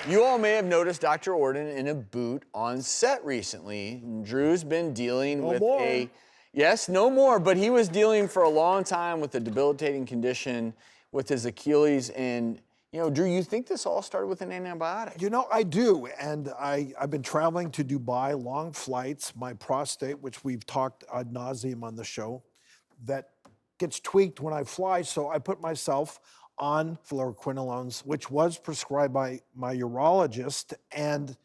You all may have noticed Dr. Orden in a boot on set recently. Drew's been dealing with yes, no more, but he was dealing for a long time with a debilitating condition with his Achilles. And, you know, Drew, you think this all started with an antibiotic? You know, I do, and I've been traveling to Dubai, long flights. My prostate, which we've talked ad nauseum on the show, that gets tweaked when I fly, so I put myself on fluoroquinolones, which was prescribed by my urologist. And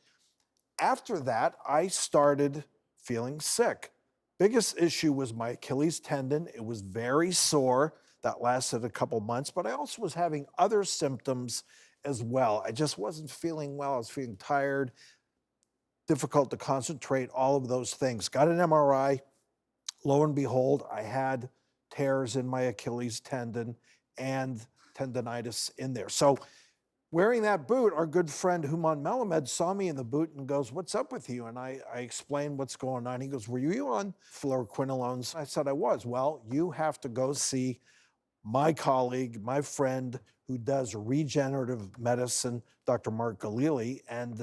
after that, I started feeling sick. Biggest issue was my Achilles tendon. It was very sore. That lasted a couple months, but I also was having other symptoms as well. I just wasn't feeling well. I was feeling tired, difficult to concentrate, all of those things. Got an MRI. Lo and behold, I had tears in my Achilles tendon and tendonitis in there. So wearing that boot, our good friend Human Melamed saw me in the boot and goes, "What's up with you?" And I explained what's going on. He goes, "Were you on fluoroquinolones?" I said, "I was." "Well, you have to go see my colleague, my friend who does regenerative medicine, Dr. Mark Galili." And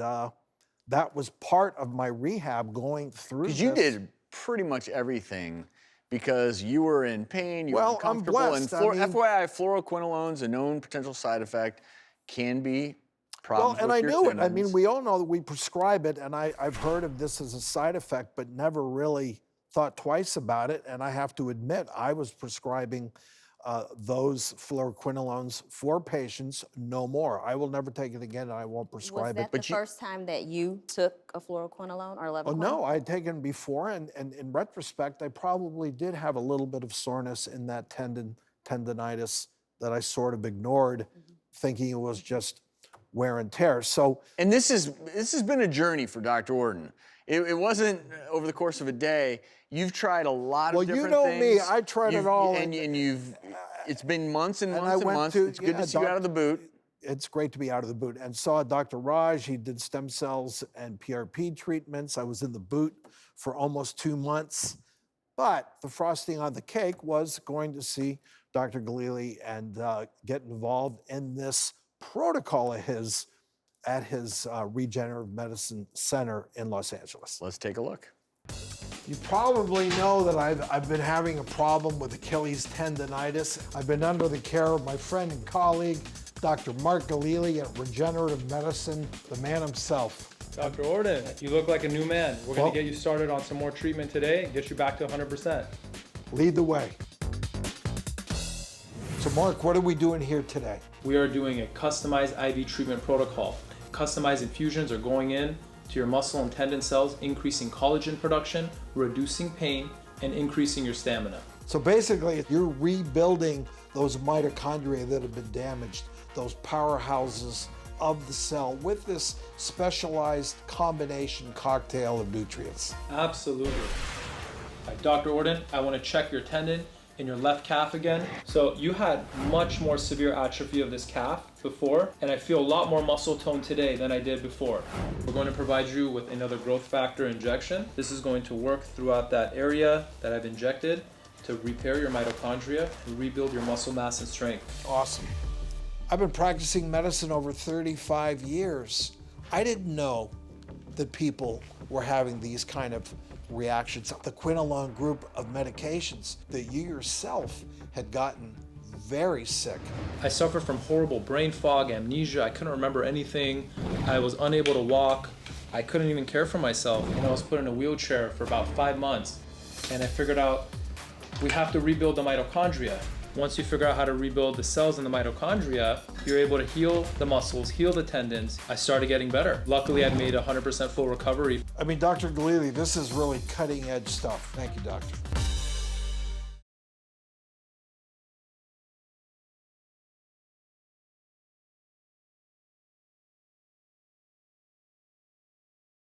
that was part of my rehab going through this. Because you did pretty much everything because you were in pain, you were Well, uncomfortable. I'm blessed. And FYI, fluoroquinolones, a known potential side effect, can be problems and with I your knew it. I tendons. mean, we all know that we prescribe it, and I've heard of this as a side effect, but never really thought twice about it. And I have to admit, I was prescribing those fluoroquinolones for patients, no more. I will never take it again, and I won't prescribe Was that it. the first time that you took a fluoroquinolone or levoquinolone? Oh, no, I had taken it before, and in retrospect, I probably did have a little bit of soreness in that tendonitis that I sort of ignored, thinking it was just wear and tear. So, And this has been a journey for Dr. Orden. It wasn't over the course of a day. You've tried a lot of different things. Well, you know me, I tried it all. And it's been months and months and months. It's good to see you out of the boot. It's great to be out of the boot. And saw Dr. Raj. He did stem cells and PRP treatments. I was in the boot for almost 2 months. But the frosting on the cake was going to see Dr. Galili and get involved in this protocol of his at his regenerative medicine center in Los Angeles. Let's take a look. You probably know that I've been having a problem with Achilles tendonitis. I've been under the care of my friend and colleague, Dr. Mark Galili at Regenerative Medicine, the man himself. Dr. Orden, you look like a new man. We're going to get you started on some more treatment today and get you back to 100%. Lead the way. So Mark, what are we doing here today? We are doing a customized IV treatment protocol. Customized infusions are going in to your muscle and tendon cells, increasing collagen production, reducing pain, and increasing your stamina. So basically, you're rebuilding those mitochondria that have been damaged, those powerhouses of the cell with this specialized combination cocktail of nutrients. Absolutely. All right, Dr. Orden, I want to check your tendon in your left calf again. So you had much more severe atrophy of this calf before, and I feel a lot more muscle tone today than I did before. We're going to provide you with another growth factor injection. This is going to work throughout that area that I've injected to repair your mitochondria and rebuild your muscle mass and strength. Awesome. I've been practicing medicine over 35 years. I didn't know that people were having these kind of reactions. The quinolone group of medications that you yourself had gotten very sick. I suffered from horrible brain fog, amnesia. I couldn't remember anything. I was unable to walk. I couldn't even care for myself. And I was put in a wheelchair for about 5 months. And I figured out we have to rebuild the mitochondria. Once you figure out how to rebuild the cells in the mitochondria, you're able to heal the muscles, heal the tendons. I started getting better. Luckily, I made 100% full recovery. I mean, Dr. Galili, this is really cutting edge stuff. Thank you, doctor.